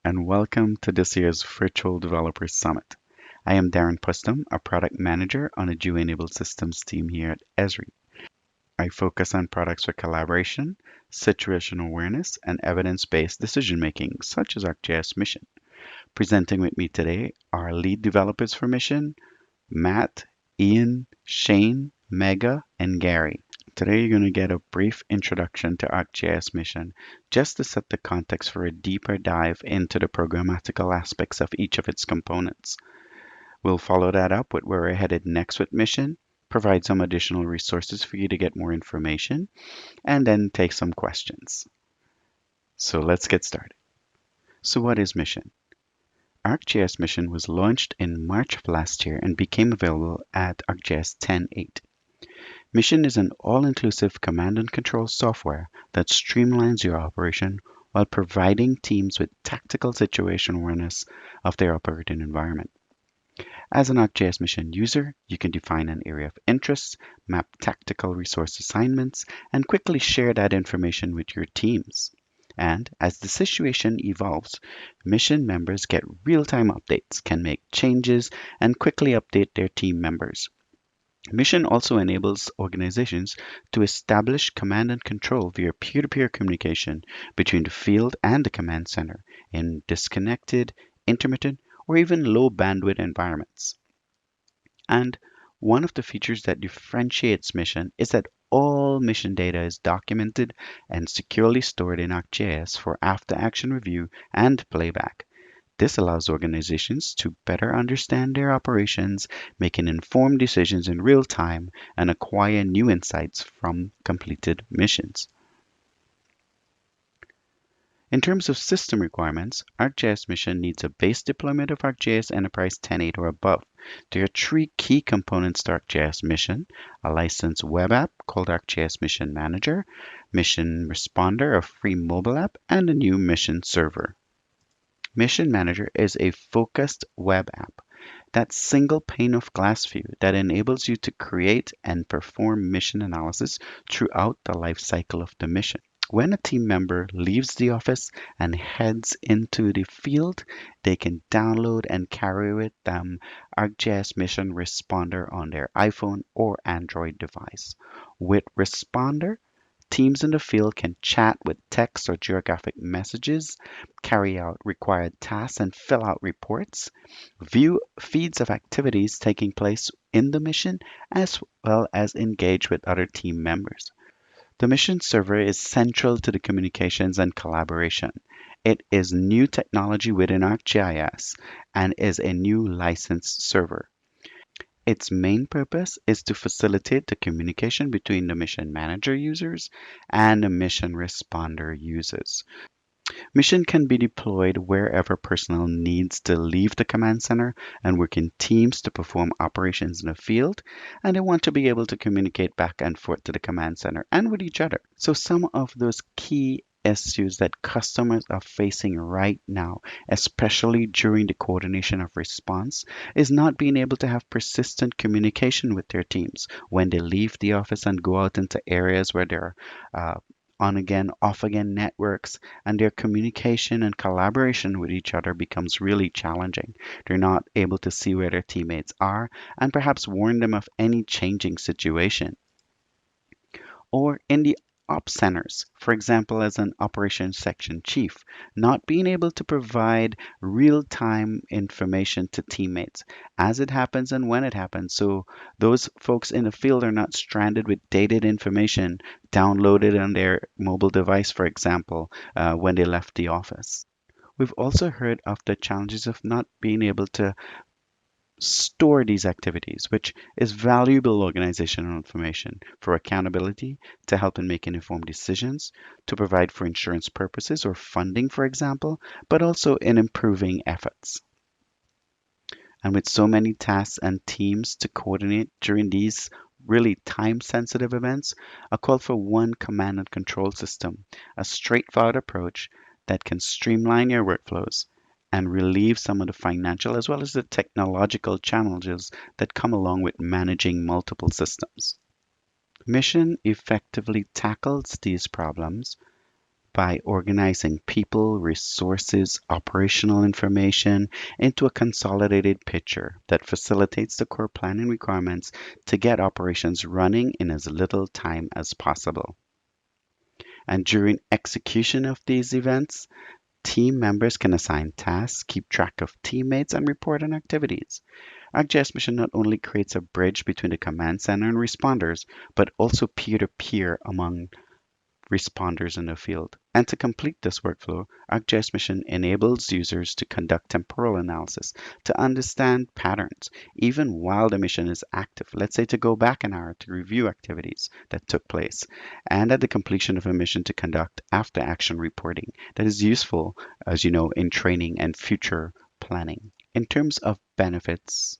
and welcome to this year's Virtual Developers Summit. I am Darren Pustum, a product manager on a GUI-enabled systems team here at Esri. I focus on products for collaboration, situational awareness, and evidence-based decision-making, such as ArcGIS Mission. Presenting with me today are lead developers for Mission, Matt, Ian, Shane, Mega, and Gary. Today, you're going to get a brief introduction to ArcGIS Mission just to set the context for a deeper dive into the programmatical aspects of each of its components. We'll follow that up with where we're headed next with Mission, provide some additional resources for you to get more information, and then take some questions. So let's get started. So what is Mission? ArcGIS Mission was launched in March of last year and became available at ArcGIS 10.8. Mission is an all-inclusive command and control software that streamlines your operation while providing teams with tactical situation awareness of their operating environment. As an ArcGIS Mission user, you can define an area of interest, map tactical resource assignments, and quickly share that information with your teams. And as the situation evolves, Mission members get real-time updates, can make changes, and quickly update their team members. Mission also enables organizations to establish command and control via peer-to-peer communication between the field and the command center in disconnected, intermittent, or even low bandwidth environments. And one of the features that differentiates Mission is that all Mission data is documented and securely stored in ArcGIS for after-action review and playback. This allows organizations to better understand their operations, making informed decisions in real time, and acquire new insights from completed missions. In terms of system requirements, ArcGIS Mission needs a base deployment of ArcGIS Enterprise 10.8 or above. There are three key components to ArcGIS Mission: a licensed web app called ArcGIS Mission Manager, Mission Responder, a free mobile app, and a new Mission Server. Mission Manager is a focused web app. That single pane of glass view that enables you to create and perform mission analysis throughout the life cycle of the mission. When a team member leaves the office and heads into the field, they can download and carry with them ArcGIS Mission Responder on their iPhone or Android device. With Responder, teams in the field can chat with text or geographic messages, carry out required tasks and fill out reports, view feeds of activities taking place in the mission, as well as engage with other team members. The Mission Server is central to the communications and collaboration. It is new technology within ArcGIS and is a new licensed server. Its main purpose is to facilitate the communication between the Mission Manager users and the Mission Responder users. Mission can be deployed wherever personnel needs to leave the command center and work in teams to perform operations in the field, and they want to be able to communicate back and forth to the command center and with each other. So some of those key issues that customers are facing right now, especially during the coordination of response, is not being able to have persistent communication with their teams when they leave the office and go out into areas where there are on again, off again networks, and their communication and collaboration with each other becomes really challenging. They're not able to see where their teammates are and perhaps warn them of any changing situation. Or in the ops centers, for example, as an operations section chief, not being able to provide real-time information to teammates as it happens and when it happens. So those folks in the field are not stranded with dated information downloaded on their mobile device, for example, when they left the office. We've also heard of the challenges of not being able to store these activities, which is valuable organizational information for accountability, to help in making informed decisions, to provide for insurance purposes or funding, for example, but also in improving efforts. And with so many tasks and teams to coordinate during these really time-sensitive events, a call for one command and control system, a straightforward approach that can streamline your workflows and relieve some of the financial as well as the technological challenges that come along with managing multiple systems. Mission effectively tackles these problems by organizing people, resources, operational information into a consolidated picture that facilitates the core planning requirements to get operations running in as little time as possible. And during execution of these events, team members can assign tasks, keep track of teammates, and report on activities. ArcGIS Mission not only creates a bridge between the command center and responders, but also peer-to-peer among responders in the field. And to complete this workflow, ArcGIS Mission enables users to conduct temporal analysis to understand patterns, even while the mission is active. Let's say to go back an hour to review activities that took place, and at the completion of a mission to conduct after action reporting that is useful, as you know, in training and future planning. In terms of benefits,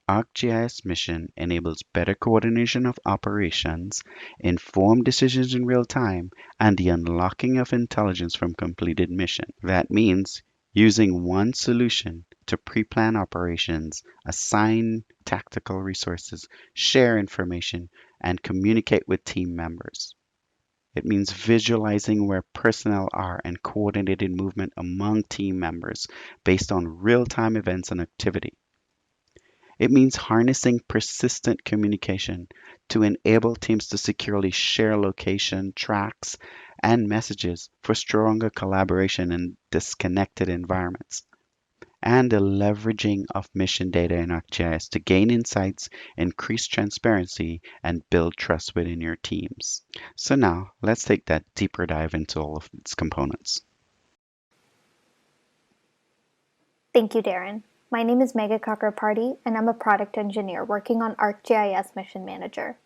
ArcGIS Mission enables better coordination of operations, informed decisions in real time, and the unlocking of intelligence from completed mission. That means using one solution to pre-plan operations, assign tactical resources, share information, and communicate with team members. It means visualizing where personnel are and coordinating movement among team members based on real-time events and activity. It means harnessing persistent communication to enable teams to securely share location, tracks, and messages for stronger collaboration in disconnected environments. And the leveraging of mission data in ArcGIS to gain insights, increase transparency, and build trust within your teams. So now let's take that deeper dive into all of its components. Thank you, Darren. My name is Megha Kakraparty, and I'm a product engineer working on ArcGIS Mission Manager.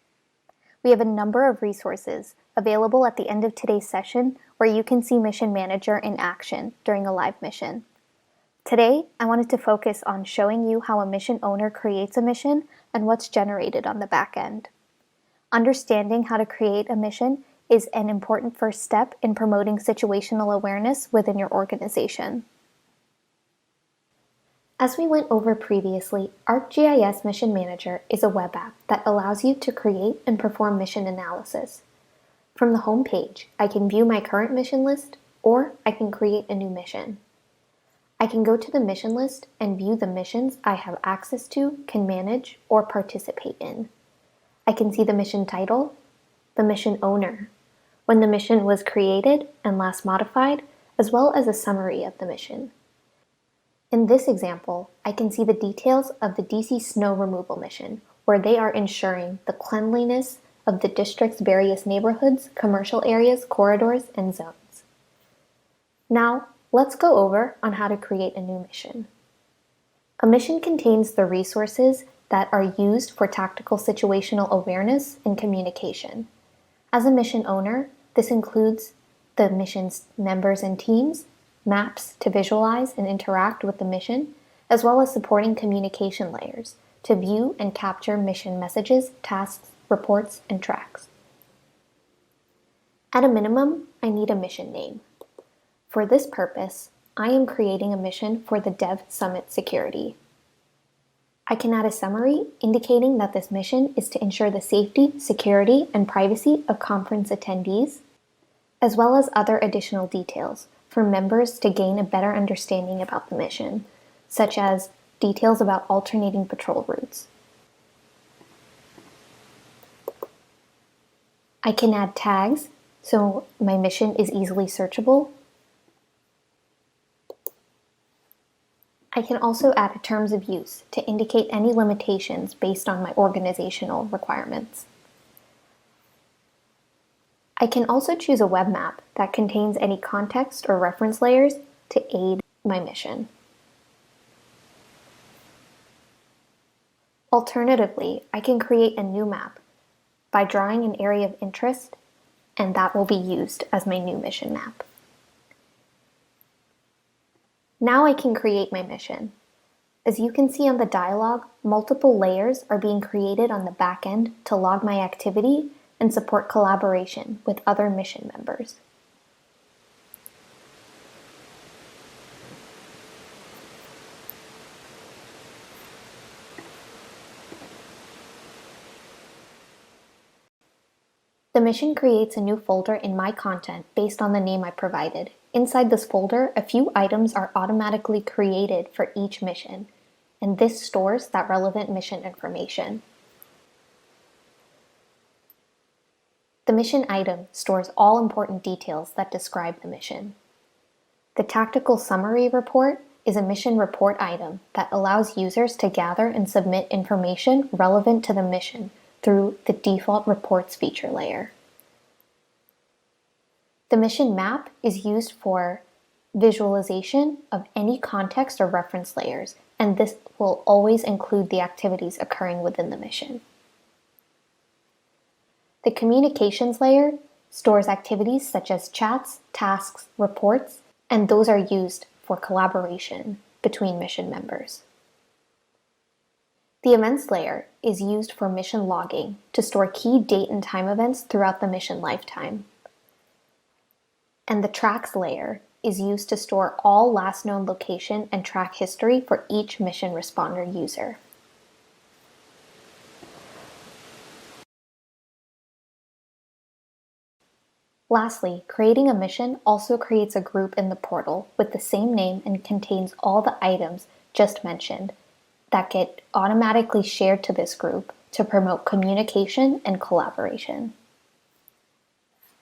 We have a number of resources available at the end of today's session where you can see Mission Manager in action during a live mission. Today, I wanted to focus on showing you how a mission owner creates a mission and what's generated on the back end. Understanding how to create a mission is an important first step in promoting situational awareness within your organization. As we went over previously, ArcGIS Mission Manager is a web app that allows you to create and perform mission analysis. From the home page, I can view my current mission list, or I can create a new mission. I can go to the mission list and view the missions I have access to, can manage, or participate in. I can see the mission title, the mission owner, when the mission was created and last modified, as well as a summary of the mission. In this example, I can see the details of the DC snow removal mission, where they are ensuring the cleanliness of the district's various neighborhoods, commercial areas, corridors, and zones. Now, let's go over on how to create a new mission. A mission contains the resources that are used for tactical situational awareness and communication. As a mission owner, this includes the mission's members and teams, maps to visualize and interact with the mission, as well as supporting communication layers to view and capture mission messages, tasks, reports, and tracks. At a minimum, I need a mission name. For this purpose, I am creating a mission for the Dev Summit Security. I can add a summary indicating that this mission is to ensure the safety, security, and privacy of conference attendees, as well as other additional details for members to gain a better understanding about the mission, such as details about alternating patrol routes. I can add tags so my mission is easily searchable. I can also add terms of use to indicate any limitations based on my organizational requirements. I can also choose a web map that contains any context or reference layers to aid my mission. Alternatively, I can create a new map by drawing an area of interest, and that will be used as my new mission map. Now I can create my mission. As you can see on the dialog, multiple layers are being created on the back end to log my activity and support collaboration with other mission members. The mission creates a new folder in My Content based on the name I provided. Inside this folder, a few items are automatically created for each mission, and this stores that relevant mission information. The mission item stores all important details that describe the mission. The Tactical Summary Report is a mission report item that allows users to gather and submit information relevant to the mission through the default Reports feature layer. The mission map is used for visualization of any context or reference layers, and this will always include the activities occurring within the mission. The communications layer stores activities such as chats, tasks, reports, and those are used for collaboration between mission members. The events layer is used for mission logging to store key date and time events throughout the mission lifetime. And the tracks layer is used to store all last known location and track history for each mission responder user. Lastly, creating a mission also creates a group in the portal with the same name and contains all the items just mentioned that get automatically shared to this group to promote communication and collaboration.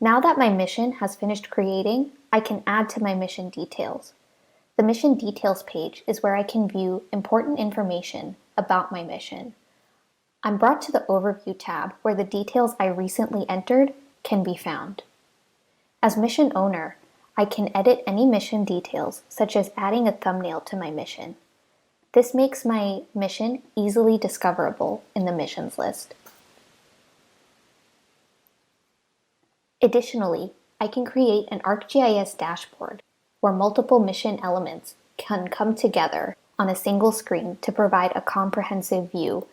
Now that my mission has finished creating, I can add to my mission details. The mission details page is where I can view important information about my mission. I'm brought to the Overview tab where the details I recently entered can be found. As mission owner, I can edit any mission details, such as adding a thumbnail to my mission. This makes my mission easily discoverable in the missions list. Additionally, I can create an ArcGIS dashboard where multiple mission elements can come together on a single screen to provide a comprehensive view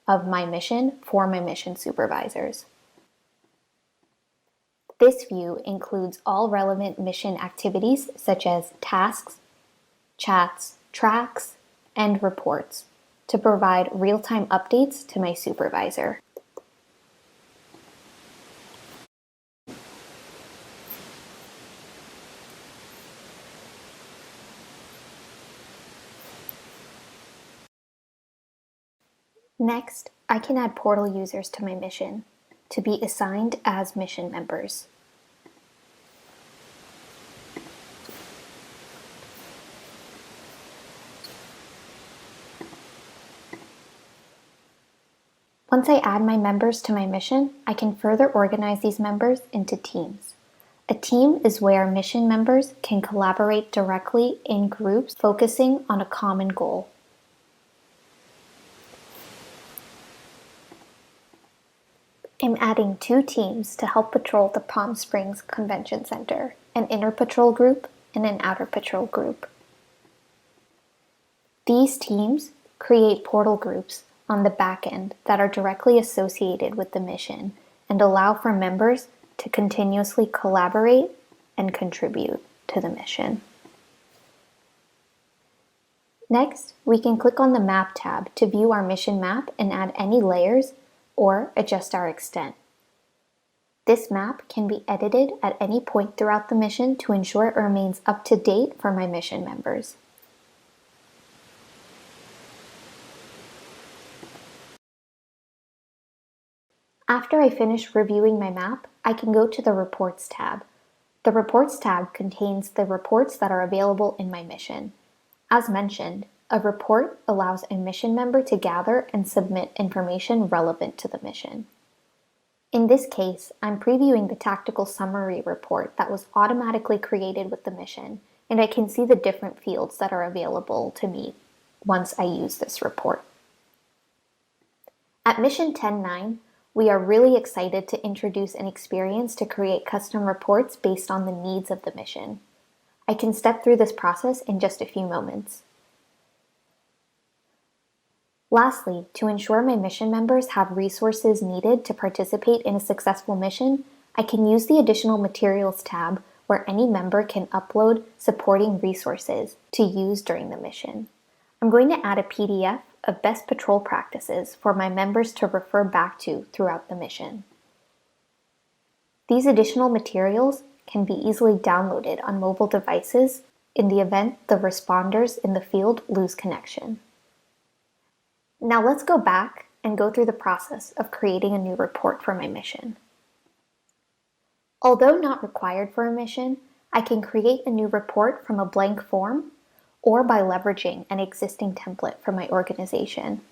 of my mission for my mission supervisors. This view includes all relevant mission activities such as tasks, chats, tracks, and reports to provide real-time updates to my supervisor. Next, I can add portal users to my mission to be assigned as mission members. Once I add my members to my mission, I can further organize these members into teams. A team is where mission members can collaborate directly in groups focusing on a common goal. I'm adding 2 teams to help patrol the Palm Springs Convention Center, an inner patrol group and an outer patrol group. These teams create portal groups on the back end that are directly associated with the mission and allow for members to continuously collaborate and contribute to the mission. Next, we can click on the Map tab to view our mission map and add any layers or adjust our extent. This map can be edited at any point throughout the mission to ensure it remains up to date for my mission members. After I finish reviewing my map, I can go to the Reports tab. The Reports tab contains the reports that are available in my mission. As mentioned, a report allows a mission member to gather and submit information relevant to the mission. In this case, I'm previewing the Tactical Summary Report that was automatically created with the mission, and I can see the different fields that are available to me once I use this report. At Mission 10.9, we are really excited to introduce an experience to create custom reports based on the needs of the mission. I can step through this process in just a few moments. Lastly, to ensure my mission members have resources needed to participate in a successful mission, I can use the Additional Materials tab where any member can upload supporting resources to use during the mission. I'm going to add a PDF of best patrol practices for my members to refer back to throughout the mission. These additional materials can be easily downloaded on mobile devices in the event the responders in the field lose connection. Now let's go back and go through the process of creating a new report for my mission. Although not required for a mission, I can create a new report from a blank form or by leveraging an existing template from my organization.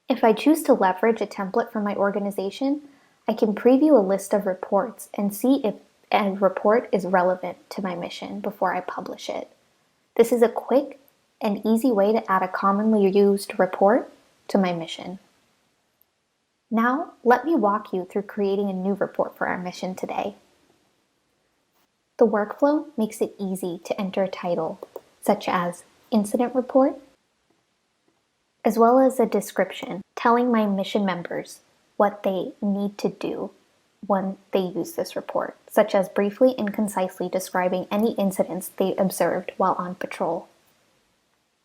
If I choose to leverage a template from my organization, I can preview a list of reports and see if a report is relevant to my mission before I publish it. This is a quick and easy way to add a commonly used report to my mission. Now, let me walk you through creating a new report for our mission today. The workflow makes it easy to enter a title, such as Incident Report, as well as a description telling my mission members what they need to do when they use this report, such as briefly and concisely describing any incidents they observed while on patrol.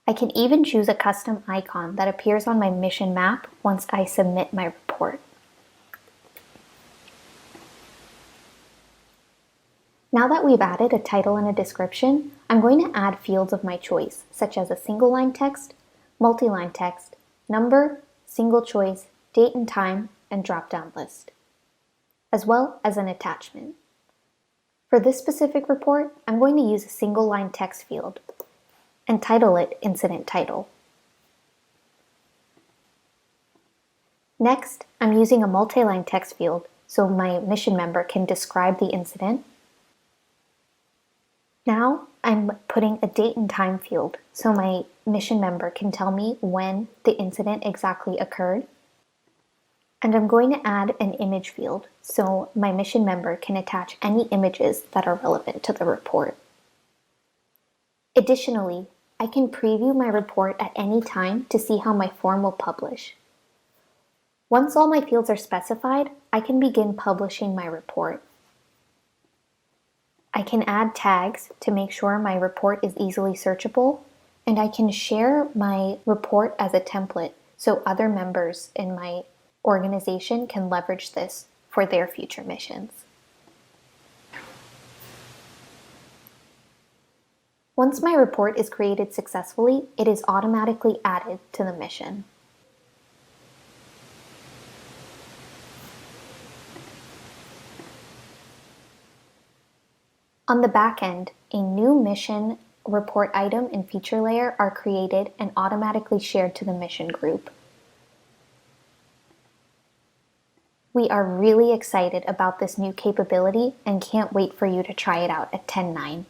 I can even choose a custom icon that appears on my mission map once I submit my report. Now that we've added a title and a description, I'm going to add fields of my choice, such as a single line text, multi-line text, number, single choice, date and time, and drop-down list, as well as an attachment. For this specific report, I'm going to use a single line text field and title it Incident Title. Next, I'm using a multi-line text field so my mission member can describe the incident. Now, I'm putting a date and time field so my mission member can tell me when the incident exactly occurred. And I'm going to add an image field so my mission member can attach any images that are relevant to the report. Additionally, I can preview my report at any time to see how my form will publish. Once all my fields are specified, I can begin publishing my report. I can add tags to make sure my report is easily searchable, and I can share my report as a template so other members in my organization can leverage this for their future missions. Once my report is created successfully, it is automatically added to the mission. On the back end, a new mission report item and feature layer are created and automatically shared to the mission group. We are really excited about this new capability and can't wait for you to try it out at 10.9.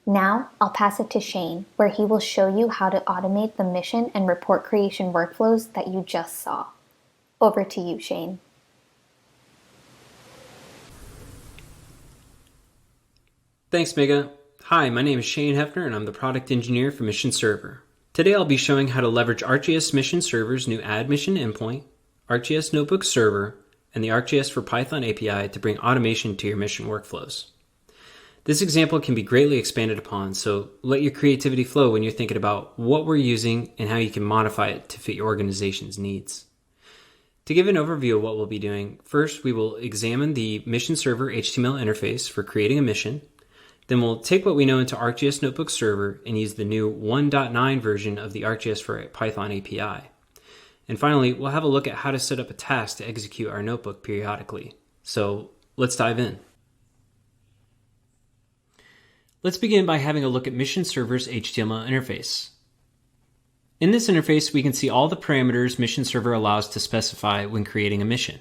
Now, I'll pass it to Shane, where he will show you how to automate the mission and report creation workflows that you just saw. Over to you, Shane. Thanks, Mega. Hi, my name is Shane Hefner, and I'm the product engineer for Mission Server. Today I'll be showing how to leverage ArcGIS Mission Server's new Add Mission endpoint, ArcGIS Notebook Server, and the ArcGIS for Python API to bring automation to your mission workflows. This example can be greatly expanded upon, so let your creativity flow when you're thinking about what we're using and how you can modify it to fit your organization's needs. To give an overview of what we'll be doing, first we will examine the Mission Server HTML interface for creating a mission. Then we'll take what we know into ArcGIS Notebook Server and use the new 1.9 version of the ArcGIS for Python API. And finally, we'll have a look at how to set up a task to execute our notebook periodically. So let's dive in. Let's begin by having a look at Mission Server's HTML interface. In this interface, we can see all the parameters Mission Server allows to specify when creating a mission.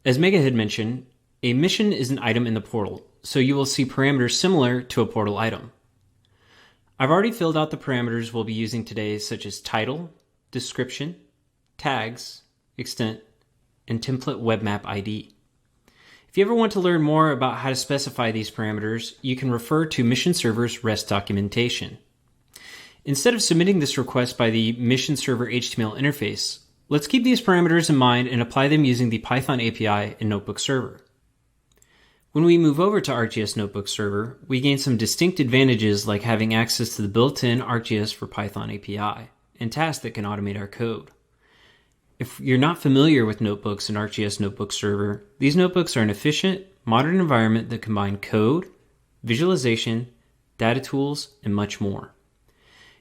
As Mega had mentioned, a mission is an item in the portal, so you will see parameters similar to a portal item. I've already filled out the parameters we'll be using today, such as title, description, tags, extent, and template web map ID. If you ever want to learn more about how to specify these parameters, you can refer to Mission Server's REST documentation. Instead of submitting this request by the Mission Server HTML interface, let's keep these parameters in mind and apply them using the Python API in Notebook Server. When we move over to ArcGIS Notebook Server, we gain some distinct advantages like having access to the built-in ArcGIS for Python API and tasks that can automate our code. If you're not familiar with notebooks in ArcGIS Notebook Server, these notebooks are an efficient, modern environment that combine code, visualization, data tools, and much more.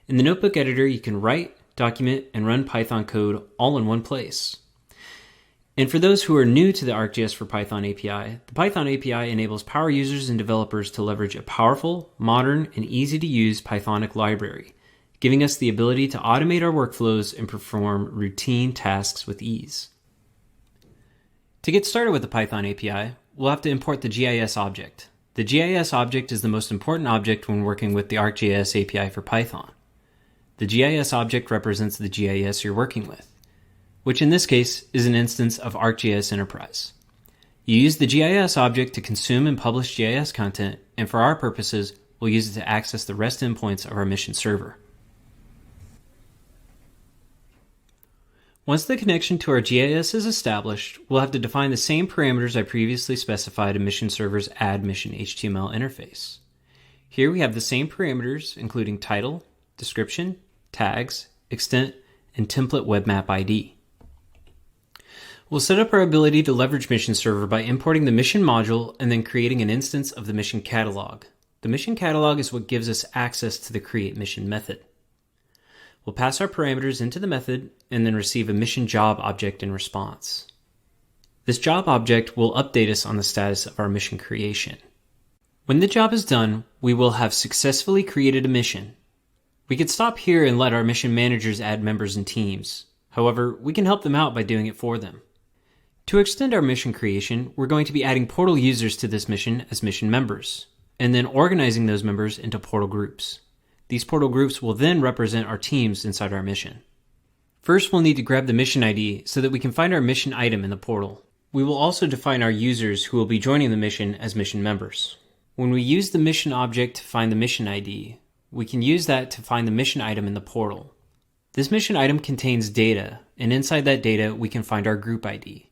In the notebook editor, you can write, document, and run Python code all in one place. And for those who are new to the ArcGIS for Python API, the Python API enables power users and developers to leverage a powerful, modern, and easy-to-use Pythonic library, giving us the ability to automate our workflows and perform routine tasks with ease. To get started with the Python API, we'll have to import the GIS object. The GIS object is the most important object when working with the ArcGIS API for Python. The GIS object represents the GIS you're working with, which in this case is an instance of ArcGIS Enterprise. You use the GIS object to consume and publish GIS content, and for our purposes, we'll use it to access the REST endpoints of our mission server. Once the connection to our GIS is established, we'll have to define the same parameters I previously specified in Mission Server's Add Mission HTML interface. Here we have the same parameters, including title, description, tags, extent, and template webmap ID. We'll set up our ability to leverage Mission Server by importing the mission module and then creating an instance of the mission catalog. The mission catalog is what gives us access to the create mission method. We'll pass our parameters into the method and then receive a mission job object in response. This job object will update us on the status of our mission creation. When the job is done, we will have successfully created a mission. We could stop here and let our mission managers add members and teams. However, we can help them out by doing it for them. To extend our mission creation, we're going to be adding portal users to this mission as mission members, and then organizing those members into portal groups. These portal groups will then represent our teams inside our mission. First, we'll need to grab the mission ID so that we can find our mission item in the portal. We will also define our users who will be joining the mission as mission members. When we use the mission object to find the mission ID, we can use that to find the mission item in the portal. This mission item contains data, and inside that data, we can find our group ID.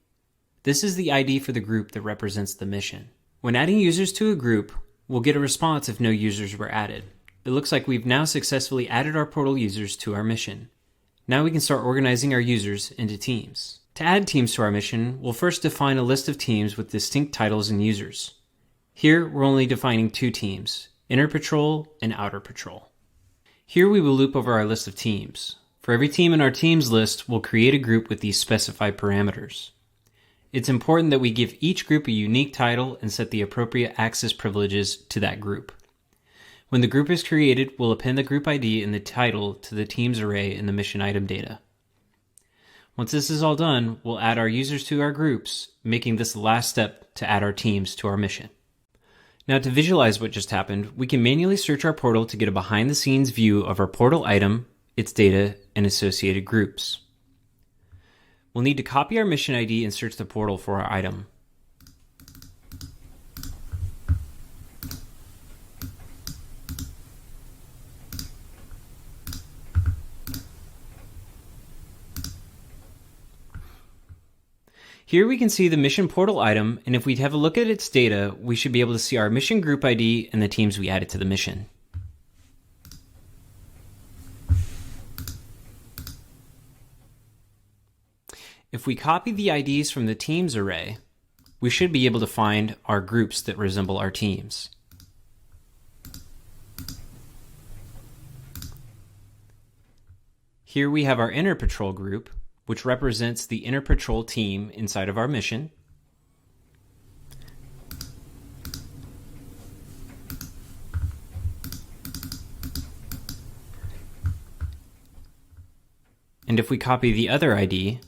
This is the ID for the group that represents the mission. When adding users to a group, we'll get a response if no users were added. It looks like we've now successfully added our portal users to our mission. Now we can start organizing our users into teams. To add teams to our mission, we'll first define a list of teams with distinct titles and users. Here, we're only defining two teams, Inner Patrol and Outer Patrol. Here we will loop over our list of teams. For every team in our teams list, we'll create a group with these specified parameters. It's important that we give each group a unique title and set the appropriate access privileges to that group. When the group is created, we'll append the group ID and the title to the teams array in the mission item data. Once this is all done, we'll add our users to our groups, making this the last step to add our teams to our mission. Now to visualize what just happened, we can manually search our portal to get a behind-the-scenes view of our portal item, its data, and associated groups. We'll need to copy our mission ID and search the portal for our item. Here we can see the mission portal item, and if we have a look at its data, we should be able to see our mission group ID and the teams we added to the mission. If we copy the IDs from the teams array, we should be able to find our groups that resemble our teams. Here we have our Inner Patrol group, which represents the Inner Patrol team inside of our mission. And if we copy the other ID,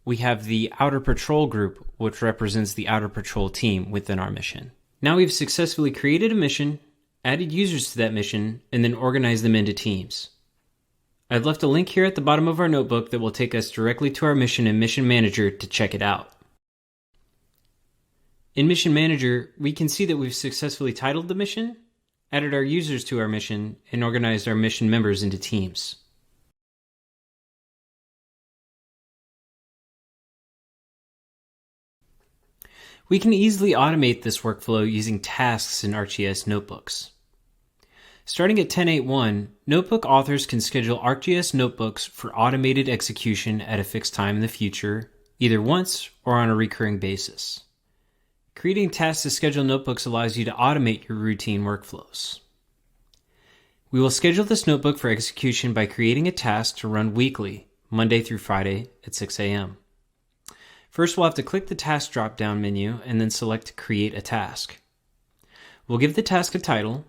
we have the Outer Patrol group, which represents the Outer Patrol team within our mission. Now we've successfully created a mission, added users to that mission, and then organized them into teams. I've left a link here at the bottom of our notebook that will take us directly to our mission in Mission Manager to check it out. In Mission Manager, we can see that we've successfully titled the mission, added our users to our mission, and organized our mission members into teams. We can easily automate this workflow using tasks in ArcGIS notebooks. Starting at 10.8.1, notebook authors can schedule ArcGIS notebooks for automated execution at a fixed time in the future, either once or on a recurring basis. Creating tasks to schedule notebooks allows you to automate your routine workflows. We will schedule this notebook for execution by creating a task to run weekly, Monday through Friday at 6 a.m. First, we'll have to click the task drop-down menu and then select Create a Task. We'll give the task a title,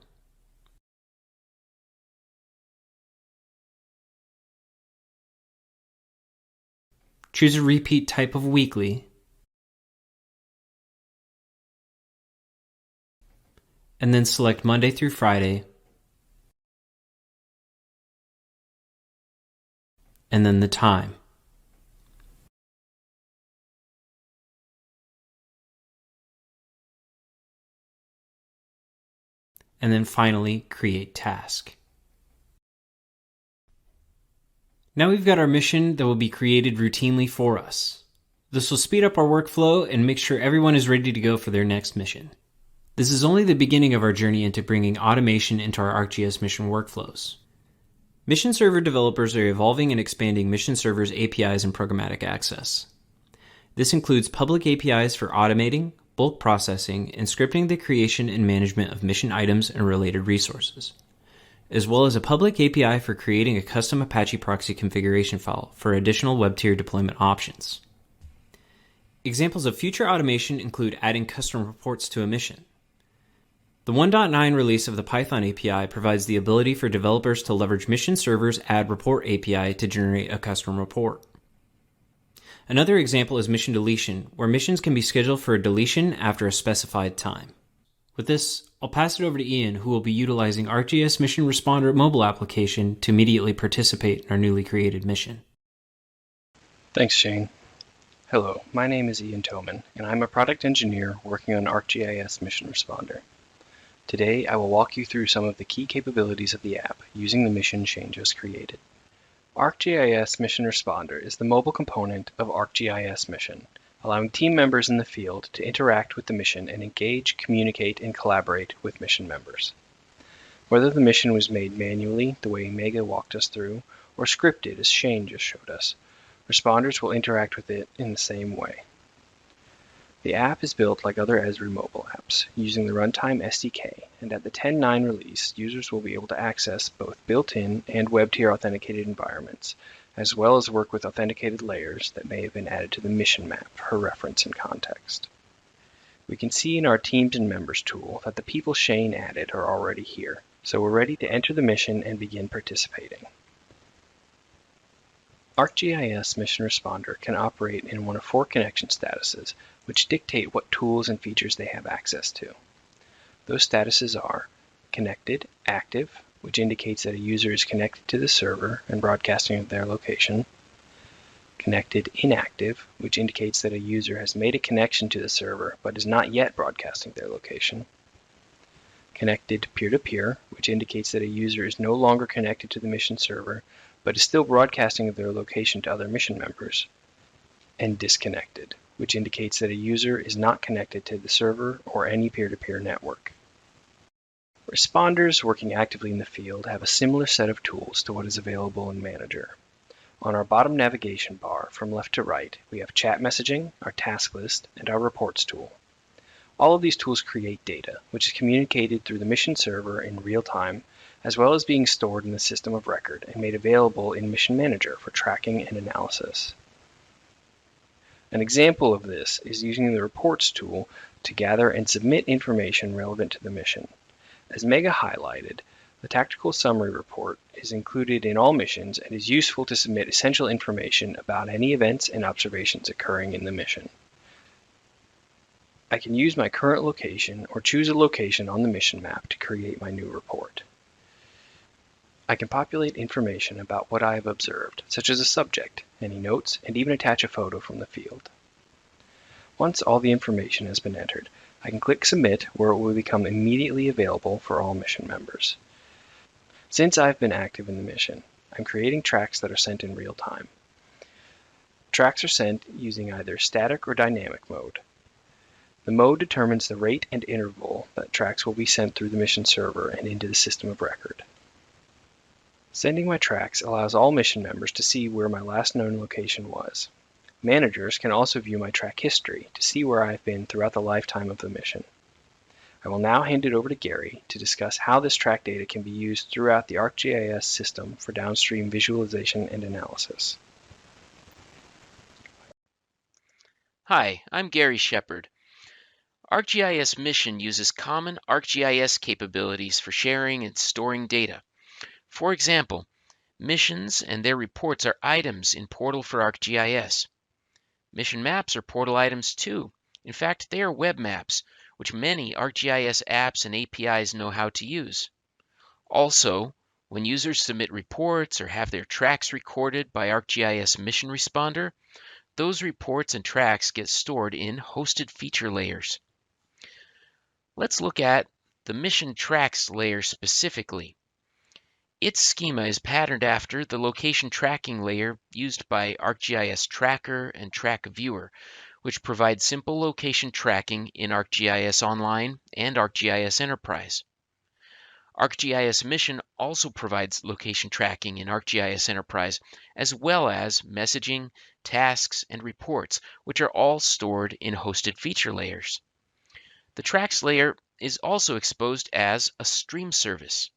choose a repeat type of weekly, and then select Monday through Friday, and then the time. And then finally, Create Task. Now we've got our mission that will be created routinely for us. This will speed up our workflow and make sure everyone is ready to go for their next mission. This is only the beginning of our journey into bringing automation into our ArcGIS mission workflows. Mission Server developers are evolving and expanding Mission Server's APIs and programmatic access. This includes public APIs for automating, bulk processing, and scripting the creation and management of mission items and related resources, as well as a public API for creating a custom Apache proxy configuration file for additional web tier deployment options. Examples of future automation include adding custom reports to a mission. The 1.9 release of the Python API provides the ability for developers to leverage Mission Server's Add Report API to generate a custom report. Another example is mission deletion, where missions can be scheduled for a deletion after a specified time. With this, I'll pass it over to Ian, who will be utilizing ArcGIS Mission Responder mobile application to immediately participate in our newly created mission. Thanks, Shane. Hello, my name is Ian Toman, and I'm a product engineer working on ArcGIS Mission Responder. Today, I will walk you through some of the key capabilities of the app using the mission Shane just created. ArcGIS Mission Responder is the mobile component of ArcGIS Mission, allowing team members in the field to interact with the mission and engage, communicate, and collaborate with mission members. Whether the mission was made manually, the way Mega walked us through, or scripted as Shane just showed us, responders will interact with it in the same way. The app is built like other Esri mobile apps, using the Runtime SDK, and at the 10.9 release, users will be able to access both built-in and web-tier authenticated environments, as well as work with authenticated layers that may have been added to the mission map for reference and context. We can see in our Teams and Members tool that the people Shane added are already here, so we're ready to enter the mission and begin participating. ArcGIS Mission Responder can operate in one of 4 connection statuses, which dictate what tools and features they have access to. Those statuses are Connected, Active, which indicates that a user is connected to the server and broadcasting their location. Connected, Inactive, which indicates that a user has made a connection to the server but is not yet broadcasting their location. Connected, Peer-to-Peer, which indicates that a user is no longer connected to the mission server but is still broadcasting their location to other mission members. And Disconnected, which indicates that a user is not connected to the server or any peer-to-peer network. Responders working actively in the field have a similar set of tools to what is available in Manager. On our bottom navigation bar, from left to right, we have chat messaging, our task list, and our reports tool. All of these tools create data, which is communicated through the mission server in real time, as well as being stored in the system of record and made available in Mission Manager for tracking and analysis. An example of this is using the Reports tool to gather and submit information relevant to the mission. As Mega highlighted, the Tactical Summary Report is included in all missions and is useful to submit essential information about any events and observations occurring in the mission. I can use my current location or choose a location on the mission map to create my new report. I can populate information about what I have observed, such as a subject, any notes, and even attach a photo from the field. Once all the information has been entered, I can click Submit, where it will become immediately available for all mission members. Since I've been active in the mission, I'm creating tracks that are sent in real time. Tracks are sent using either static or dynamic mode. The mode determines the rate and interval that tracks will be sent through the mission server and into the system of record. Sending my tracks allows all mission members to see where my last known location was. Managers can also view my track history to see where I have been throughout the lifetime of the mission. I will now hand it over to Gary to discuss how this track data can be used throughout the ArcGIS system for downstream visualization and analysis. Hi, I'm Gary Shepard. ArcGIS Mission uses common ArcGIS capabilities for sharing and storing data. For example, missions and their reports are items in Portal for ArcGIS. Mission maps are Portal items too. In fact, they are web maps, which many ArcGIS apps and APIs know how to use. Also, when users submit reports or have their tracks recorded by ArcGIS Mission Responder, those reports and tracks get stored in hosted feature layers. Let's look at the mission tracks layer specifically. Its schema is patterned after the location tracking layer used by ArcGIS Tracker and Track Viewer, which provides simple location tracking in ArcGIS Online and ArcGIS Enterprise. ArcGIS Mission also provides location tracking in ArcGIS Enterprise, as well as messaging, tasks, and reports, which are all stored in hosted feature layers. The tracks layer is also exposed as a stream service.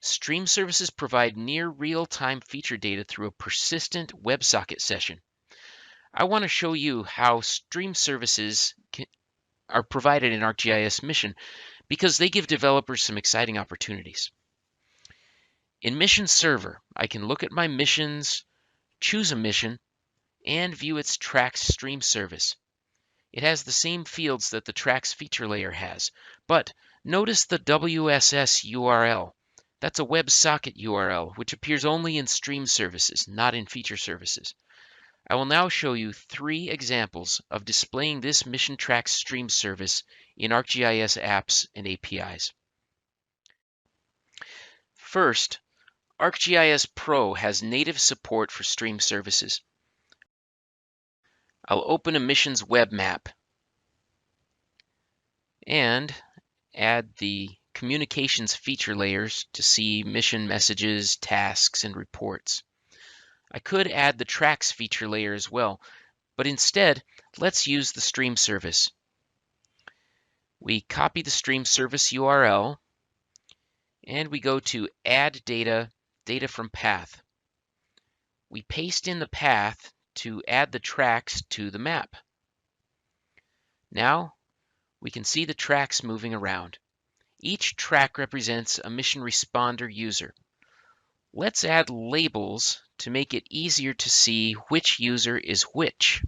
Stream services provide near real-time feature data through a persistent WebSocket session. I want to show you how stream services are provided in ArcGIS Mission because they give developers some exciting opportunities. In Mission Server, I can look at my missions, choose a mission, and view its tracks stream service. It has the same fields that the tracks feature layer has, but notice the WSS URL. That's a WebSocket URL, which appears only in stream services, not in feature services. I will now show you 3 examples of displaying this mission tracks stream service in ArcGIS apps and APIs. First, ArcGIS Pro has native support for stream services. I'll open a mission's web map and add the communications feature layers to see mission messages, tasks, and reports. I could add the tracks feature layer as well, but instead, let's use the stream service. We copy the stream service URL, and we go to Add Data, Data from Path. We paste in the path to add the tracks to the map. Now, we can see the tracks moving around. Each track represents a mission responder user. Let's add labels to make it easier to see which user is which.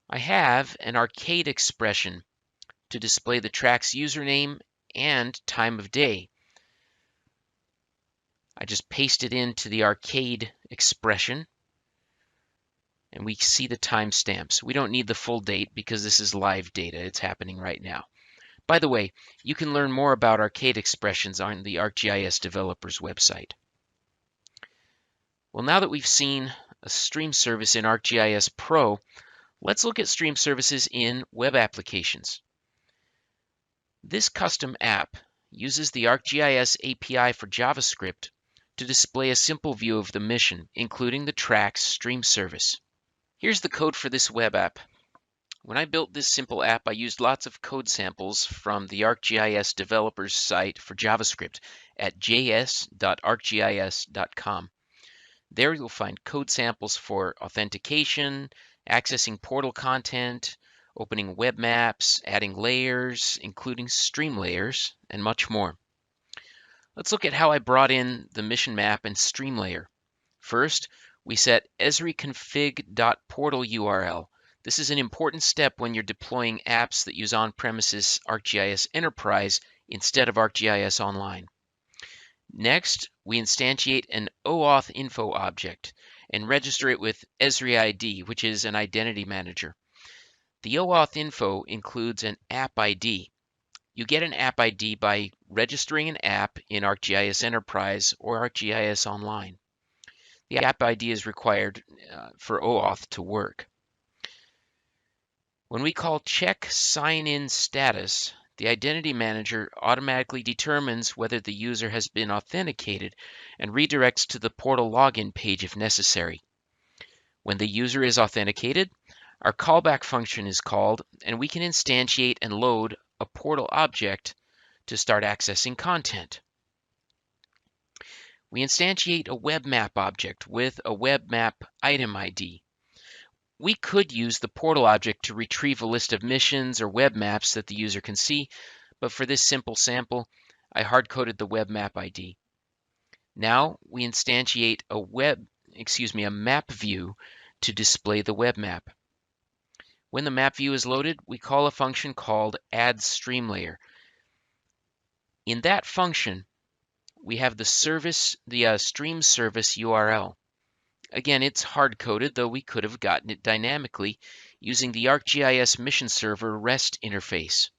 I have an arcade expression to display the track's username and time of day. I just paste it into the arcade expression, and we see the timestamps. We don't need the full date because this is live data. It's happening right now. By the way, you can learn more about arcade expressions on the ArcGIS developers website. Well, now that we've seen a stream service in ArcGIS Pro, let's look at stream services in web applications. This custom app uses the ArcGIS API for JavaScript to display a simple view of the mission, including the tracks stream service. Here's the code for this web app. When I built this simple app, I used lots of code samples from the ArcGIS developers site for JavaScript at js.arcgis.com. There you'll find code samples for authentication, accessing portal content, opening web maps, adding layers, including stream layers, and much more. Let's look at how I brought in the mission map and stream layer. First, we set Esri config.portal URL. This is an important step when you're deploying apps that use on-premises ArcGIS Enterprise instead of ArcGIS Online. Next, we instantiate an OAuth info object and register it with Esri ID, which is an identity manager. The OAuth info includes an app ID. You get an app ID by registering an app in ArcGIS Enterprise or ArcGIS Online. The app ID is required for OAuth to work. When we call check sign-in status, the Identity Manager automatically determines whether the user has been authenticated and redirects to the portal login page if necessary. When the user is authenticated, our callback function is called, and we can instantiate and load a portal object to start accessing content. We instantiate a web map object with a web map item ID. We could use the portal object to retrieve a list of missions or web maps that the user can see, but for this simple sample, I hard-coded the web map ID. Now we instantiate a map view to display the web map. When the map view is loaded, we call a function called addStreamLayer. In that function, we have the stream service URL. Again, it's hard-coded, though we could have gotten it dynamically using the ArcGIS Mission Server REST interface.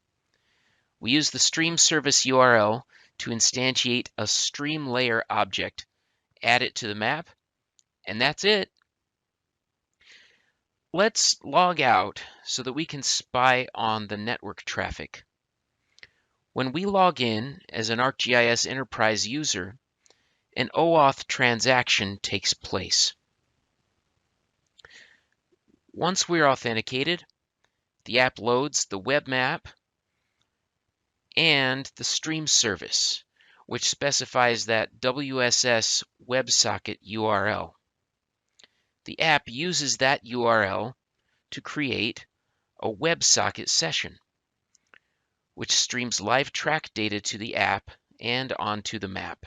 We use the stream service URL to instantiate a stream layer object, add it to the map, and that's it. Let's log out so that we can spy on the network traffic. When we log in as an ArcGIS Enterprise user, an OAuth transaction takes place. Once we're authenticated, the app loads the web map and the stream service, which specifies that WSS WebSocket URL. The app uses that URL to create a WebSocket session, which streams live track data to the app and onto the map.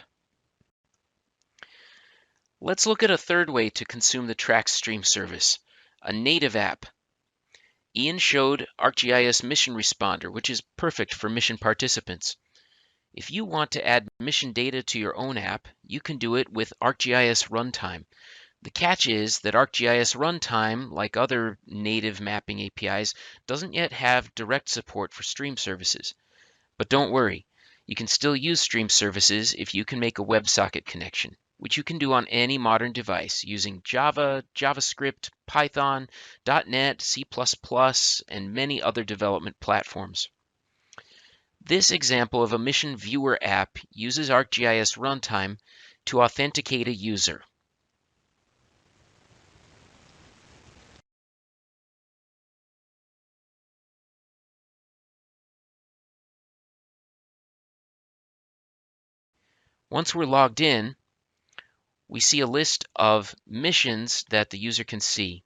Let's look at a third way to consume the track stream service, a native app. Ian showed ArcGIS Mission Responder, which is perfect for mission participants. If you want to add mission data to your own app, you can do it with ArcGIS Runtime. The catch is that ArcGIS Runtime, like other native mapping APIs, doesn't yet have direct support for stream services. But don't worry, you can still use stream services if you can make a WebSocket connection, which you can do on any modern device using Java, JavaScript, Python, .NET, C++, and many other development platforms. This example of a Mission Viewer app uses ArcGIS Runtime to authenticate a user. Once we're logged in, we see a list of missions that the user can see.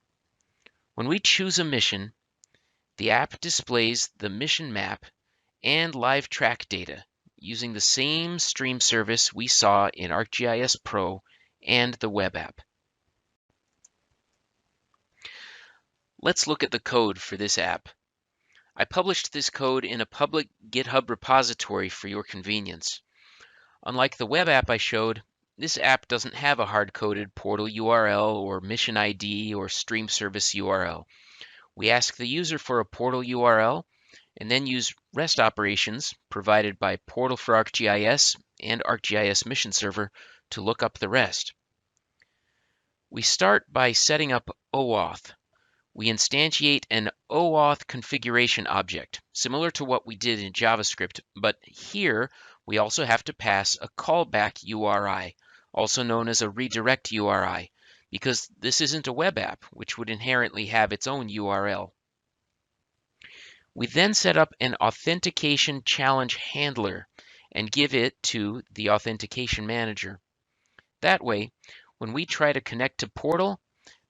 When we choose a mission, the app displays the mission map and live track data using the same stream service we saw in ArcGIS Pro and the web app. Let's look at the code for this app. I published this code in a public GitHub repository for your convenience. Unlike the web app I showed, this app doesn't have a hard-coded portal URL or mission ID or stream service URL. We ask the user for a portal URL and then use REST operations provided by Portal for ArcGIS and ArcGIS Mission Server to look up the rest. We start by setting up OAuth. We instantiate an OAuth configuration object, similar to what we did in JavaScript, but here we also have to pass a callback URI, also known as a redirect URI, because this isn't a web app, which would inherently have its own URL. We then set up an authentication challenge handler and give it to the Authentication Manager. That way, when we try to connect to Portal,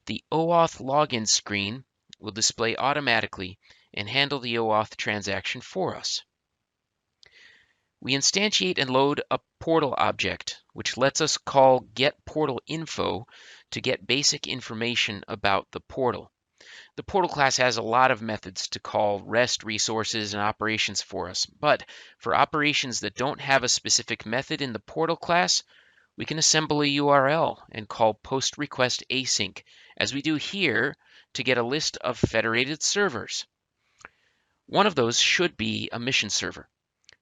the OAuth login screen will display automatically and handle the OAuth transaction for us. We instantiate and load a portal object, which lets us call getPortalInfo to get basic information about the portal. The portal class has a lot of methods to call REST resources and operations for us, but for operations that don't have a specific method in the portal class, we can assemble a URL and call postRequestAsync, as we do here, to get a list of federated servers. One of those should be a mission server.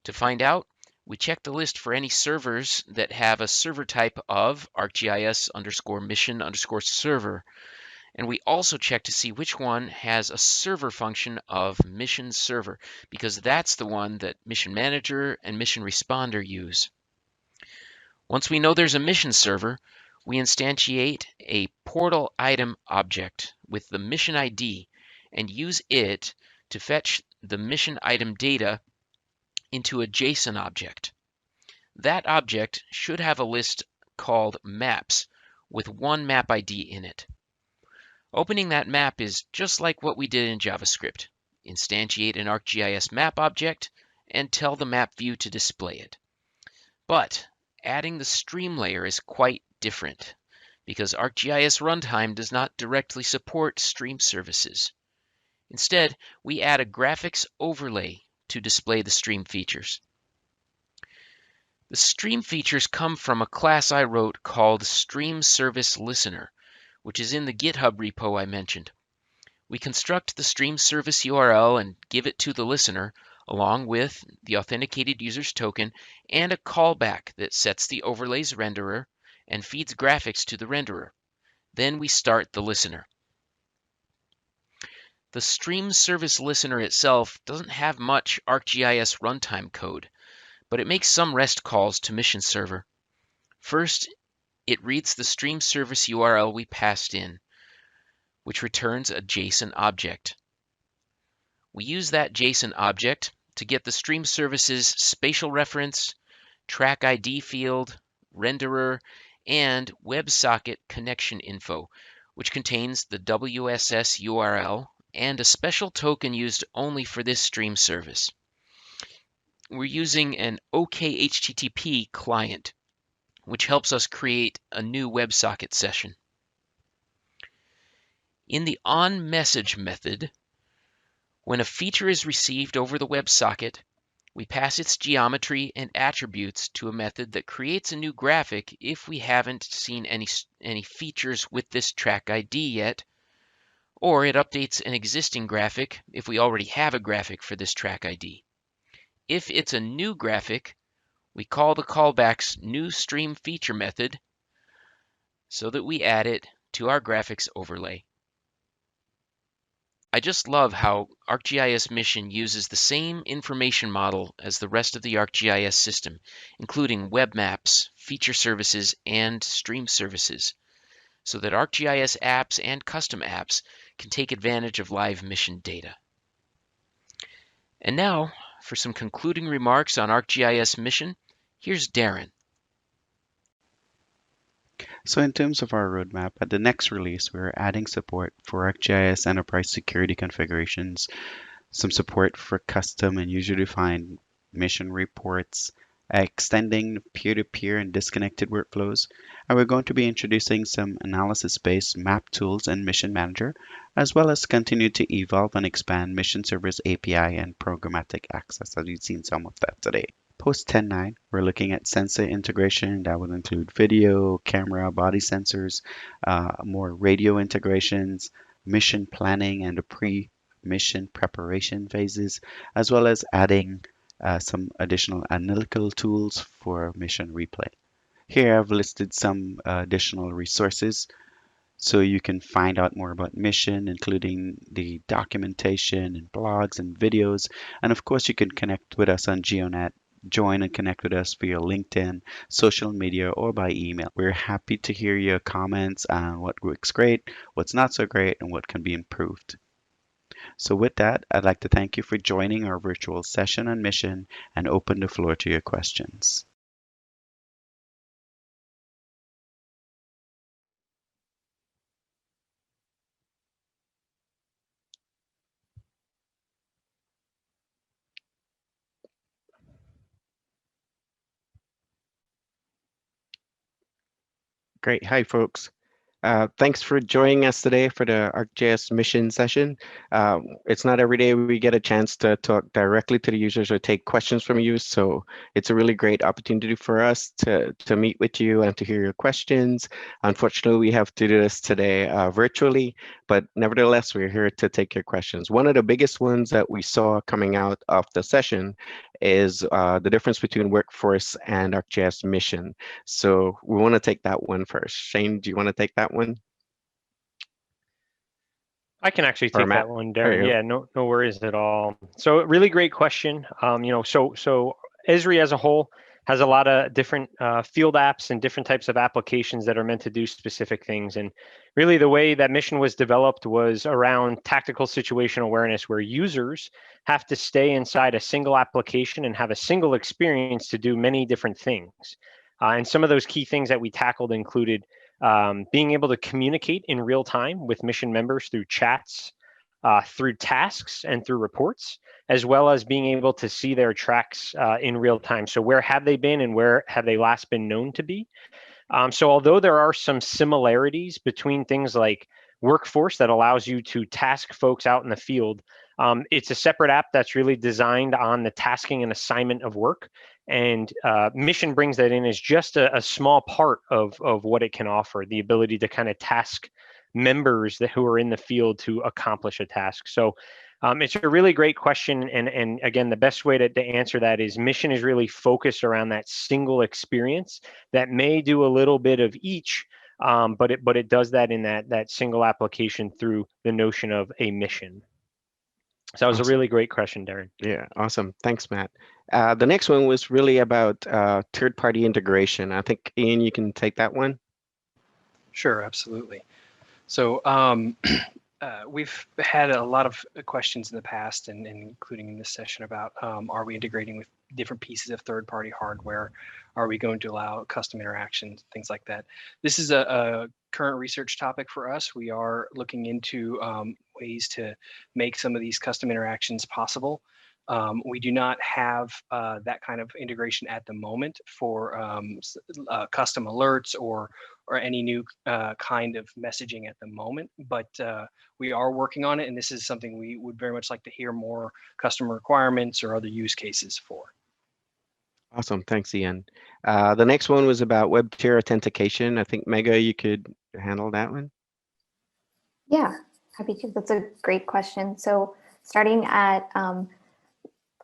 To find out, we check the list for any servers that have a server type of ArcGIS_mission_server, And we also check to see which one has a server function of Mission Server, because that's the one that Mission Manager and Mission Responder use. Once we know there's a mission server, we instantiate a portal item object with the mission ID and use it to fetch the mission item data into a JSON object. That object should have a list called maps with one map ID in it. Opening that map is just like what we did in JavaScript. Instantiate an ArcGIS map object and tell the map view to display it. But adding the stream layer is quite different because ArcGIS Runtime does not directly support stream services. Instead, we add a graphics overlay to display the stream features. The stream features come from a class I wrote called Stream Service Listener, which is in the GitHub repo I mentioned. We construct the stream service URL and give it to the listener, along with the authenticated user's token and a callback that sets the overlays renderer and feeds graphics to the renderer. Then we start the listener. The stream service listener itself doesn't have much ArcGIS runtime code, but it makes some REST calls to Mission Server. First, it reads the stream service URL we passed in, which returns a JSON object. We use that JSON object to get the stream service's spatial reference, track ID field, renderer, and WebSocket connection info, which contains the WSS URL and a special token used only for this stream service. We're using an OKHTTP client, which helps us create a new WebSocket session. In the onMessage method, when a feature is received over the WebSocket, we pass its geometry and attributes to a method that creates a new graphic if we haven't seen any features with this track ID yet, or it updates an existing graphic if we already have a graphic for this track ID. If it's a new graphic, we call the callback's new stream feature method so that we add it to our graphics overlay. I just love how ArcGIS Mission uses the same information model as the rest of the ArcGIS system, including web maps, feature services, and stream services, so that ArcGIS apps and custom apps can take advantage of live mission data. And now, for some concluding remarks on ArcGIS Mission, here's Darren. So in terms of our roadmap, at the next release, we're adding support for ArcGIS Enterprise Security configurations, some support for custom and user-defined mission reports, extending peer-to-peer and disconnected workflows, and we're going to be introducing some analysis-based map tools in Mission Manager, as well as continue to evolve and expand Mission Server's API and programmatic access, as you've seen some of that today. Post 10.9, we're looking at sensor integration that will include video, camera, body sensors, more radio integrations, mission planning and the pre-mission preparation phases, as well as adding some additional analytical tools for mission replay. Here I've listed some additional resources so you can find out more about mission, including the documentation and blogs and videos. And of course, you can connect with us on GeoNet. Join and connect with us via LinkedIn, social media, or by email. We're happy to hear your comments on what works great, what's not so great, and what can be improved. So with that, I'd like to thank you for joining our virtual session on Mission and open the floor to your questions. Great. Hi, folks. Thanks for joining us today for the ArcGIS Mission session. It's not every day we get a chance to talk directly to the users or take questions from you, so it's a really great opportunity for us to meet with you and to hear your questions. Unfortunately, we have to do this today virtually, but nevertheless, we're here to take your questions. One of the biggest ones that we saw coming out of the session is the difference between Workforce and ArcGIS Mission. So we want to take that one first. Shane, do you want to take that one? I can actually Or take Matt? that one, There Darren. you go. Yeah, no worries at all. So really great question. So Esri as a whole has a lot of different field apps and different types of applications that are meant to do specific things. And really the way that mission was developed was around tactical situational awareness, where users have to stay inside a single application and have a single experience to do many different things. And some of those key things that we tackled included being able to communicate in real time with mission members through chats, through tasks, and through reports, as well as being able to see their tracks in real time. So where have they been and where have they last been known to be? So although there are some similarities between things like Workforce that allows you to task folks out in the field, it's a separate app that's really designed on the tasking and assignment of work. And Mission brings that in as just a small part of what it can offer, the ability to kind of task members who are in the field to accomplish a task. So it's a really great question. And again, the best way to answer that is Mission is really focused around that single experience that may do a little bit of each, but it does that in that single application through the notion of a mission. So that was a really great question, Darren. Yeah, awesome. Thanks, Matt. The next one was really about third-party integration. I think, Ian, you can take that one. Sure, absolutely. So we've had a lot of questions in the past, and including in this session, about are we integrating with different pieces of third-party hardware? Are we going to allow custom interactions, things like that? This is a current research topic for us. We are looking into ways to make some of these custom interactions possible. We do not have that kind of integration at the moment for custom alerts or any new kind of messaging at the moment, but we are working on it, and this is something we would very much like to hear more customer requirements or other use cases for. Awesome, thanks, Ian. The next one was about web tier authentication. I think, Mega, you could handle that one. Yeah, happy to. That's a great question. So starting at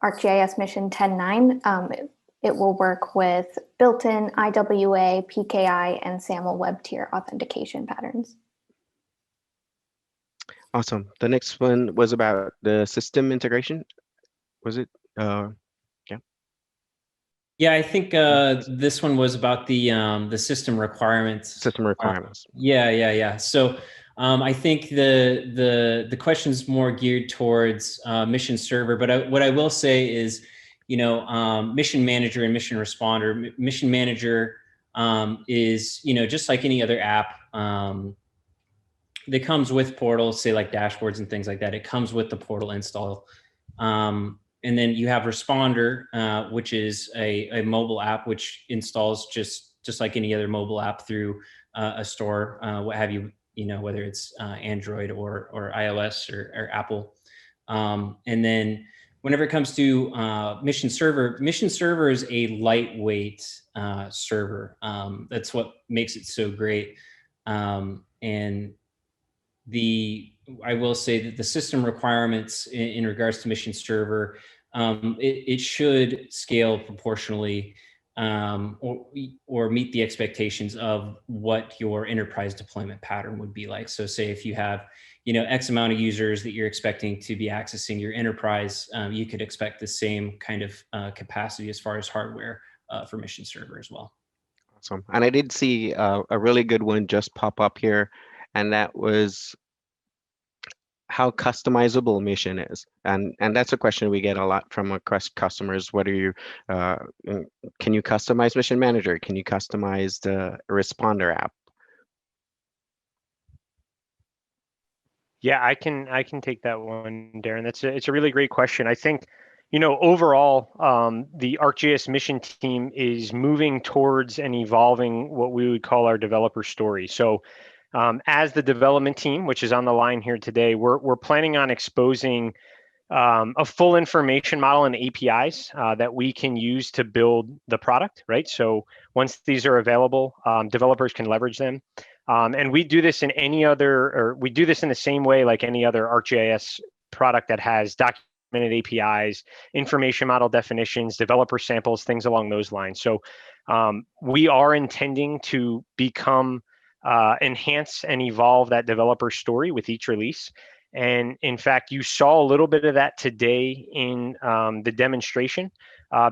ArcGIS Mission 10.9, it will work with built-in IWA, PKI, and SAML web tier authentication patterns. Awesome. The next one was about the system integration. Was it? Yeah, I think this one was about the system requirements. System requirements. Yeah. So I think the question's more geared towards Mission Server, but what I will say is, Mission Manager and Mission Responder. Mission Manager is, just like any other app that comes with portals, say like dashboards and things like that. It comes with the portal install. And then you have Responder, which is a mobile app which installs just like any other mobile app through a store, what have you, whether it's Android or iOS or Apple. And then whenever it comes to Mission Server is a lightweight server. That's what makes it so great. And I will say that the system requirements in regards to Mission Server, it should scale proportionally or meet the expectations of what your enterprise deployment pattern would be like. So say if you have, X amount of users that you're expecting to be accessing your enterprise, you could expect the same kind of capacity as far as hardware for Mission Server as well. Awesome. And I did see a really good one just pop up here, and that was how customizable Mission is. And that's a question we get a lot from our customers. What are you, can you customize Mission Manager? Can you customize the Responder app? Yeah, I can take that one, Darren. It's a really great question. I think, overall, the ArcGIS Mission team is moving towards and evolving what we would call our developer story. So as the development team, which is on the line here today, we're planning on exposing a full information model and APIs that we can use to build the product, right? So once these are available, developers can leverage them. And we do this in we do this in the same way like any other ArcGIS product that has documented APIs, information model definitions, developer samples, things along those lines. So we are intending to enhance and evolve that developer story with each release. And in fact, you saw a little bit of that today in the demonstration,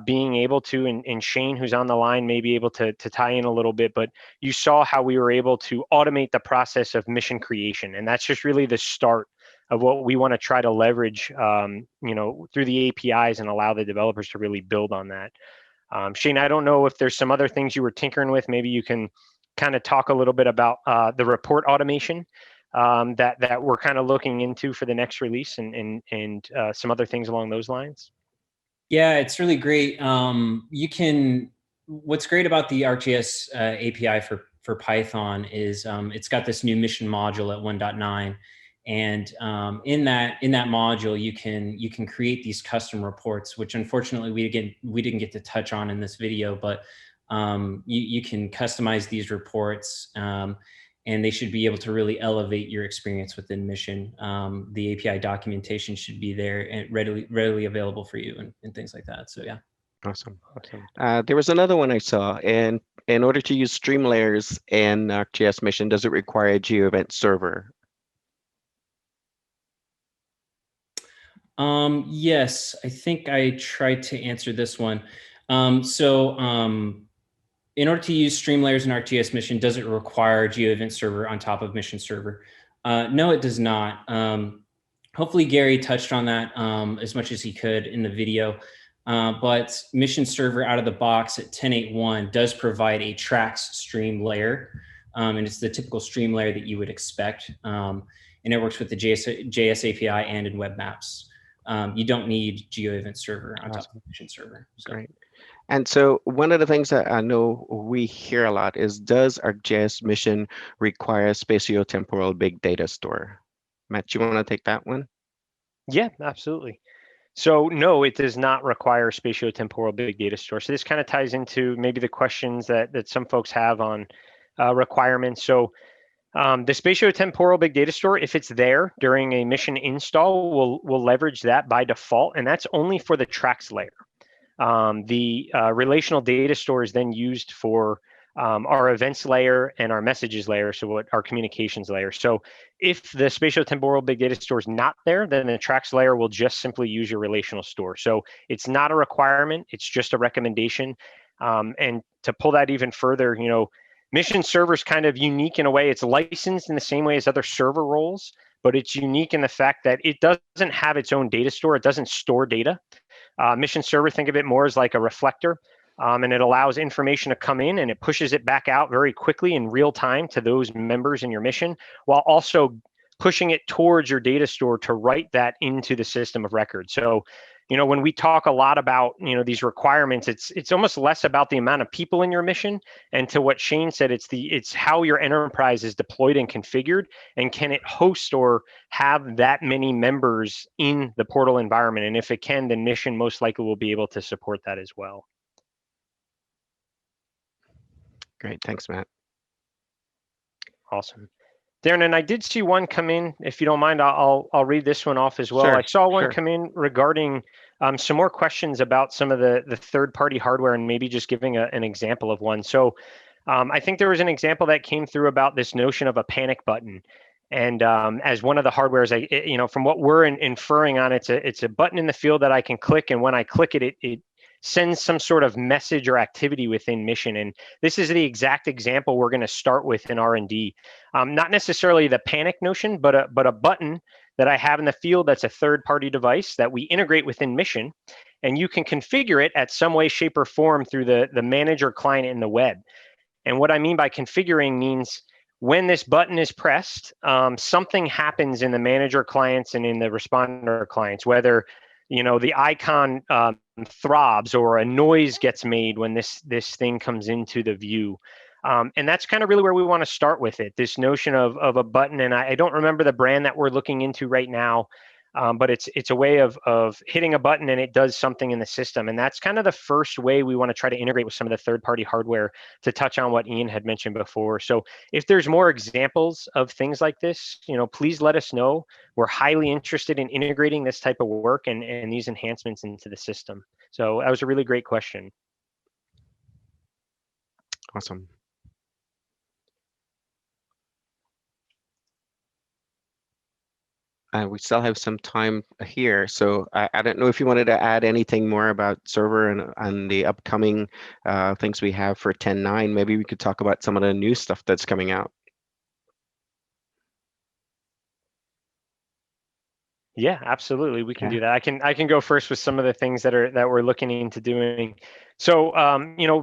being able to, and Shane, who's on the line, may be able to tie in a little bit, but you saw how we were able to automate the process of mission creation. And that's just really the start of what we want to try to leverage, through the APIs and allow the developers to really build on that. Shane, I don't know if there's some other things you were tinkering with. Maybe you can kind of talk a little bit about the report automation that we're kind of looking into for the next release, and some other things along those lines. Yeah, it's really great. What's great about the ArcGIS API for Python is it's got this new mission module at 1.9. And in that module, you can create these custom reports, which unfortunately we didn't get to touch on in this video, but you can customize these reports, and they should be able to really elevate your experience within Mission. The API documentation should be there and readily available for you, and things like that. So yeah. Awesome. There was another one I saw, and in order to use stream layers in ArcGIS Mission, does it require a GeoEvent server? Yes, I think I tried to answer this one. In order to use stream layers in ArcGIS Mission, does it require GeoEvent server on top of Mission Server? No, it does not. Hopefully Gary touched on that as much as he could in the video. But Mission Server out of the box at 10.8.1 does provide a tracks stream layer. And it's the typical stream layer that you would expect. And it works with the JS API and in web maps. You don't need GeoEvent server on top of Mission Server. So. Great. And so one of the things that I know we hear a lot is, does ArcGIS Mission require a spatiotemporal big data store? Matt, you want to take that one? Yeah, absolutely. So no, it does not require spatiotemporal big data store. So this kind of ties into maybe the questions that some folks have on requirements. So the spatiotemporal big data store, if it's there during a mission install, we'll leverage that by default, and that's only for the tracks layer. The relational data store is then used for our events layer and our messages layer, so what our communications layer. So if the spatiotemporal big data store is not there, then the tracks layer will just simply use your relational store. So it's not a requirement, it's just a recommendation. And to pull that even further, Mission Server is kind of unique in a way. It's licensed in the same way as other server roles, but it's unique in the fact that it doesn't have its own data store. It doesn't store data. Mission Server, think of it more as like a reflector, and it allows information to come in and it pushes it back out very quickly in real time to those members in your mission, while also pushing it towards your data store to write that into the system of record. So, when we talk a lot about, these requirements, it's almost less about the amount of people in your mission, and to what Shane said, it's how your enterprise is deployed and configured, and can it host or have that many members in the portal environment? And if it can, then Mission most likely will be able to support that as well. Great, thanks, Matt. Awesome. Darren, and I did see one come in. If you don't mind, I'll read this one off as well. Sure, I saw one come in regarding some more questions about some of the third-party hardware, and maybe just giving an example of one. So I think there was an example that came through about this notion of a panic button. And as one of the hardwares, from what we're inferring on, it's a button in the field that I can click, and when I click it, it sends some sort of message or activity within Mission. And this is the exact example we're going to start with in R&D. Not necessarily the panic notion, but a button that I have in the field that's a third-party device that we integrate within Mission. And you can configure it at some way, shape, or form through the manager client in the web. And what I mean by configuring means when this button is pressed, something happens in the manager clients and in the responder clients, whether the icon throbs or a noise gets made when this thing comes into the view. And that's kind of really where we want to start with it, this notion of a button. And I don't remember the brand that we're looking into right now, but it's a way of hitting a button and it does something in the system. And that's kind of the first way we want to try to integrate with some of the third-party hardware, to touch on what Ian had mentioned before. So if there's more examples of things like this, please let us know. We're highly interested in integrating this type of work and these enhancements into the system. So that was a really great question. Awesome. We still have some time here, so I don't know if you wanted to add anything more about server and the upcoming things we have for 10.9. Maybe we could talk about some of the new stuff that's coming out. Yeah, absolutely. We can Yeah. do that. I can go first with some of the things that we're looking into doing. So,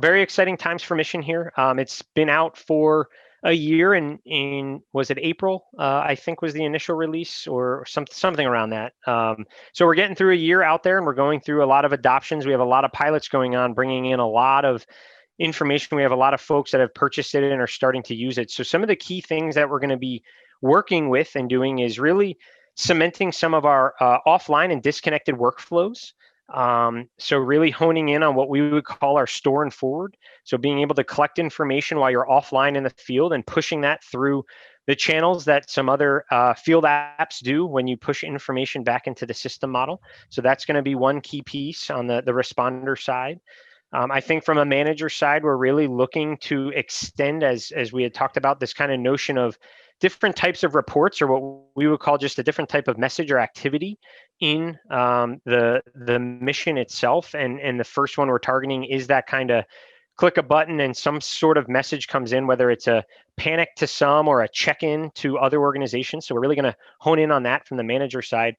very exciting times for Mission here. It's been out for a year, in was it April? I think was the initial release, or something around that. So we're getting through a year out there, and we're going through a lot of adoptions. We have a lot of pilots going on, bringing in a lot of information. We have a lot of folks that have purchased it and are starting to use it. So some of the key things that we're going to be working with and doing is really cementing some of our offline and disconnected workflows. So really honing in on what we would call our store and forward. So being able to collect information while you're offline in the field and pushing that through the channels that some other field apps do when you push information back into the system model. So that's going to be one key piece on the responder side. I think from a manager side, we're really looking to extend, as we had talked about, this kind of notion of different types of reports, or what we would call just a different type of message or activity in the mission itself. And the first one we're targeting is that kind of click a button and some sort of message comes in, whether it's a panic to some or a check-in to other organizations. So we're really going to hone in on that from the manager side.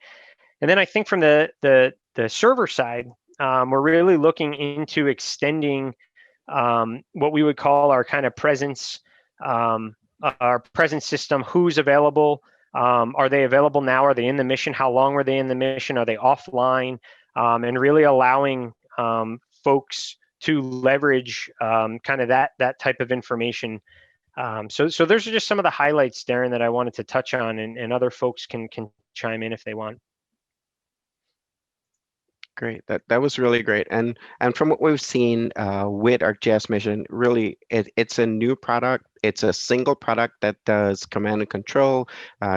And then I think from the server side, we're really looking into extending what we would call our kind of presence, our presence system. Who's available? Are they available now? Are they in the mission? How long were they in the mission? Are they offline? And really allowing folks to leverage kind of that type of information. So those are just some of the highlights, Darren, that I wanted to touch on, and other folks can chime in if they want. Great. That was really great. And from what we've seen with ArcGIS Mission, really it's a new product. It's a single product that does command and control,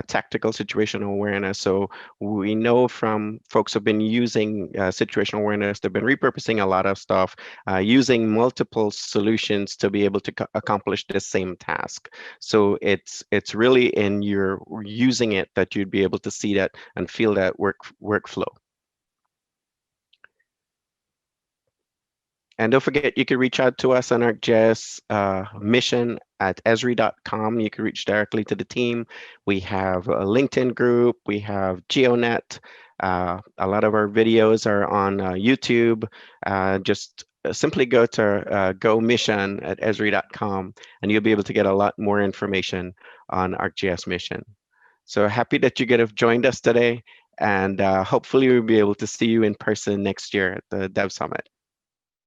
tactical situational awareness. So we know from folks who've been using situational awareness, they've been repurposing a lot of stuff, using multiple solutions to be able to accomplish the same task. So it's really in your using it that you'd be able to see that and feel that workflow. And don't forget, you can reach out to us on ArcGIS Mission at Esri.com. You can reach directly to the team. We have a LinkedIn group. We have GeoNet. A lot of our videos are on YouTube. Just simply go to Go Mission at Esri.com, and you'll be able to get a lot more information on ArcGIS Mission. So happy that you have joined us today, and hopefully we'll be able to see you in person next year at the Dev Summit.